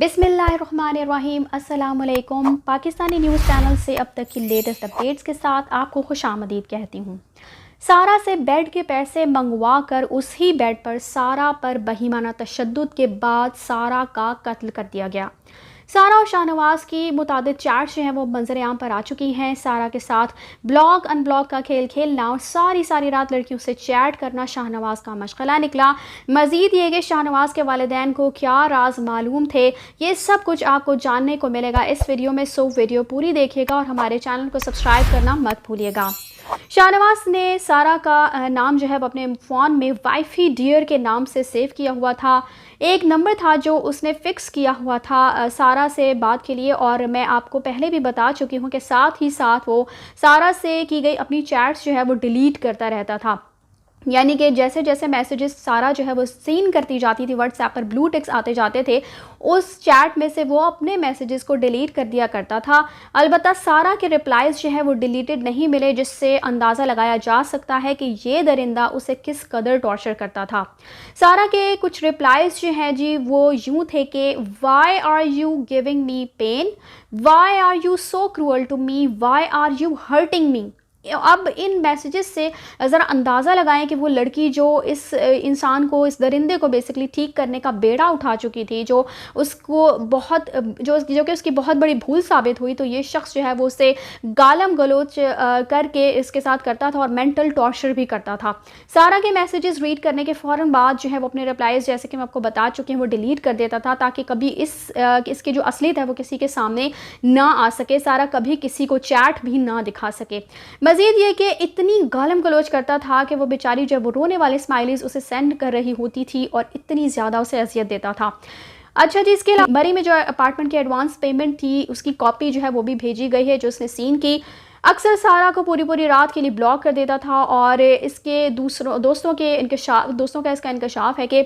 بسم اللہ الرحمن الرحیم۔ السلام علیکم۔ پاکستانی نیوز چینل سے اب تک کی لیٹسٹ اپڈیٹس کے ساتھ آپ کو خوش آمدید کہتی ہوں۔ سارا سے بیڈ کے پیسے منگوا کر اسی بیڈ پر سارا پر بہیمانہ تشدد کے بعد سارا کا قتل کر دیا گیا۔ سارا اور شاہ نواز کی متعدد چیٹس جو ہیں وہ منظر عام پر آ چکی ہیں۔ سارا کے ساتھ بلاک ان بلاک کا کھیل کھیلنا اور ساری رات لڑکیوں سے چیٹ کرنا شاہ نواز کا مشغلہ نکلا۔ مزید یہ کہ شاہ نواز کے والدین کو کیا راز معلوم تھے، یہ سب کچھ آپ کو جاننے کو ملے گا اس ویڈیو میں، سو ویڈیو پوری دیکھیے گا اور ہمارے چینل کو سبسکرائب کرنا مت بھولیے گا۔ شاہ نواز نے سارا کا نام جو ہے وہ اپنے فون میں وائفی ڈیئر کے نام سے سیو کیا ہوا تھا۔ ایک نمبر تھا جو اس نے فکس کیا ہوا تھا سارا سے بات کے لیے، اور میں آپ کو پہلے بھی بتا چکی ہوں کہ ساتھ ہی ساتھ وہ سارا سے کی گئی اپنی چیٹس جو ہے وہ ڈیلیٹ کرتا رہتا تھا۔ یعنی کہ جیسے جیسے میسیجز سارا جو ہے وہ سین کرتی جاتی تھی، واٹس ایپ پر بلو ٹکس آتے جاتے تھے، اس چیٹ میں سے وہ اپنے میسیجز کو ڈیلیٹ کر دیا کرتا تھا۔ البتہ سارا کے ریپلائز جو ہے وہ ڈیلیٹڈ نہیں ملے، جس سے اندازہ لگایا جا سکتا ہے کہ یہ درندہ اسے کس قدر ٹارچر کرتا تھا۔ سارا کے کچھ ریپلائز جو ہیں جی وہ یوں تھے کہ why are you giving me pain, why are you so cruel to me, why are you hurting me. اب ان میسیجز سے ذرا اندازہ لگائیں کہ وہ لڑکی جو اس انسان کو، اس درندے کو بیسکلی ٹھیک کرنے کا بیڑا اٹھا چکی تھی، جو اس کو بہت جو کہ اس کی بہت بڑی بھول ثابت ہوئی، تو یہ شخص جو ہے وہ اسے گالم گلوچ کر کے اس کے ساتھ کرتا تھا اور مینٹل ٹارچر بھی کرتا تھا۔ سارا کے میسیجز ریڈ کرنے کے فوراً بعد جو ہے وہ اپنے ریپلائز، جیسے کہ میں آپ کو بتا چکی ہوں، وہ ڈیلیٹ کر دیتا تھا تاکہ کبھی اس کی جو اصلیت ہے وہ کسی کے سامنے نہ آ سکے، سارا کبھی کسی کو چیٹ بھی نہ دکھا سکے۔ مزید یہ کہ اتنی گالم گلوچ کرتا تھا کہ وہ بیچاری جب وہ رونے والے اسمائلیز اسے سینڈ کر رہی ہوتی تھی اور اتنی زیادہ اسے اذیت دیتا تھا۔ اچھا جی، اس کے علاوہ بری میں جو اپارٹمنٹ کی ایڈوانس پیمنٹ تھی اس کی کاپی جو ہے وہ بھی بھیجی گئی ہے جو اس نے سین کی۔ اکثر سارا کو پوری رات کے لیے بلاک کر دیتا تھا، اور اس کے دوستوں کا اس کا انکشاف ہے کہ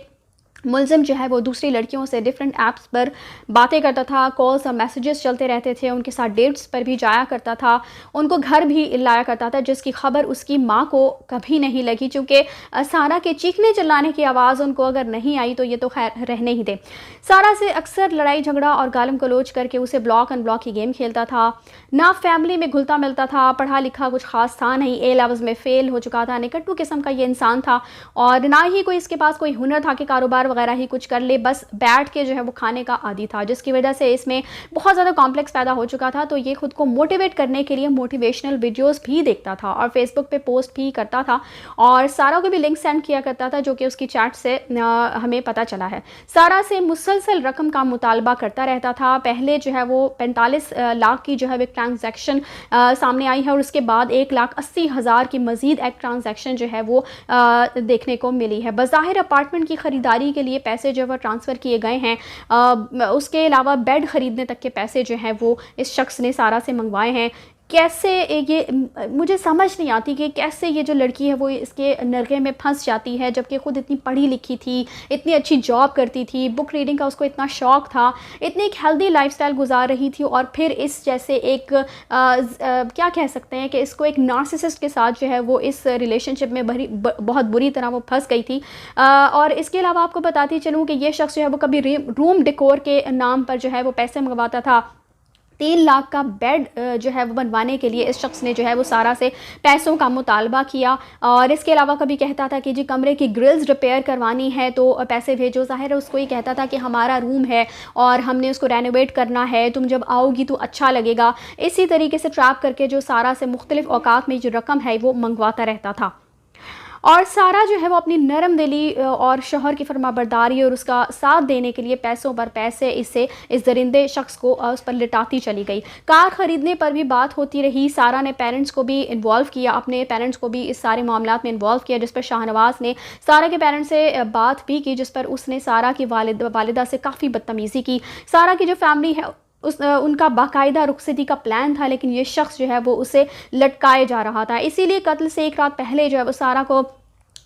ملزم جو ہے وہ دوسری لڑکیوں سے ڈیفرنٹ ایپس پر باتیں کرتا تھا، کالز اور میسیجز چلتے رہتے تھے، ان کے ساتھ ڈیٹس پر بھی جایا کرتا تھا، ان کو گھر بھی لایا کرتا تھا، جس کی خبر اس کی ماں کو کبھی نہیں لگی، چونکہ سارا کے چیخنے چلانے کی آواز ان کو اگر نہیں آئی تو یہ تو خیر رہنے ہی دے۔ سارا سے اکثر لڑائی جھگڑا اور گالم گلوچ کر کے اسے بلاک ان بلاک کی گیم کھیلتا تھا، نہ فیملی میں گھلتا ملتا تھا، پڑھا لکھا کچھ خاص تھا نہیں، اے لیولز میں فیل ہو چکا تھا، نکٹو قسم کا یہ انسان تھا، اور نہ ہی کوئی اس کے پاس کوئی ہنر تھا کہ کاروبار وغیرہ ہی کچھ کر لے، بس بیٹھ کے جو ہے وہ کھانے کا عادی تھا، جس کی وجہ سے اس میں بہت زیادہ کمپلیکس پیدا ہو چکا تھا۔ تو یہ خود کو موٹیویٹ کرنے کے لیے موٹیویشنل ویڈیوز بھی دیکھتا تھا اور فیس بک پہ پوسٹ بھی کرتا تھا، اور سارا کو بھی لنک سینڈ کیا کرتا تھا، جو کہ اس کی چیٹ سے ہمیں پتہ چلا ہے۔ سارا سے مسلسل رقم کا مطالبہ کرتا رہتا تھا۔ پہلے جو ہے وہ 45 لاکھ کی جو ہے ایک ٹرانزیکشن سامنے آئی ہے، اور اس کے بعد 1,80,000 کی مزید ایک ٹرانزیکشن جو ہے وہ دیکھنے کو ملی ہے۔ بظاہر اپارٹمنٹ کی خریداری کے لیے پیسے جو وہ ٹرانسفر کیے گئے ہیں، اس کے علاوہ بیڈ خریدنے تک کے پیسے جو ہیں وہ اس شخص نے سارا سے منگوائے ہیں۔ کیسے یہ مجھے سمجھ نہیں آتی کہ کیسے یہ جو لڑکی ہے وہ اس کے نرغے میں پھنس جاتی ہے، جبکہ خود اتنی پڑھی لکھی تھی، اتنی اچھی جاب کرتی تھی، بک ریڈنگ کا اس کو اتنا شوق تھا، اتنی ایک ہیلدی لائف سٹائل گزار رہی تھی، اور پھر اس جیسے ایک کیا کہہ سکتے ہیں کہ اس کو ایک نارسسسٹ کے ساتھ جو ہے وہ اس ریلیشن شپ میں بہت بری طرح وہ پھنس گئی تھی۔ اور اس کے علاوہ آپ کو بتاتی چلوں کہ یہ شخص جو ہے وہ کبھی روم ڈیکور کے نام پر جو ہے وہ پیسے منگواتا تھا۔ 3 لاکھ کا بیڈ جو ہے وہ بنوانے کے لیے اس شخص نے جو ہے وہ سارا سے پیسوں کا مطالبہ کیا، اور اس کے علاوہ کبھی کہتا تھا کہ جی کمرے کی گرلز ریپیئر کروانی ہے تو پیسے بھیجو۔ ظاہر ہے اس کو یہ کہتا تھا کہ ہمارا روم ہے اور ہم نے اس کو رینوویٹ کرنا ہے، تم جب آؤ گی تو اچھا لگے گا۔ اسی طریقے سے ٹریپ کر کے جو سارا سے مختلف اوقات میں جو رقم ہے وہ منگواتا رہتا تھا، اور سارا جو ہے وہ اپنی نرم دلی اور شوہر کی فرما برداری اور اس کا ساتھ دینے کے لیے پیسوں پر پیسے اس درندے شخص کو اس پر لٹاتی چلی گئی۔ کار خریدنے پر بھی بات ہوتی رہی، سارا نے پیرنٹس کو بھی انوالو کیا، اپنے پیرنٹس کو بھی اس سارے معاملات میں انوالو کیا، جس پر شاہ نواز نے سارا کے پیرنٹس سے بات بھی کی، جس پر اس نے سارا کی والدہ سے کافی بدتمیزی کی۔ سارا کی جو فیملی ہے ان کا باقاعدہ رخصتی کا پلان تھا، لیکن یہ شخص جو ہے وہ اسے لٹکائے جا رہا تھا۔ اسی لیے قتل سے ایک رات پہلے جو ہے وہ سارا کو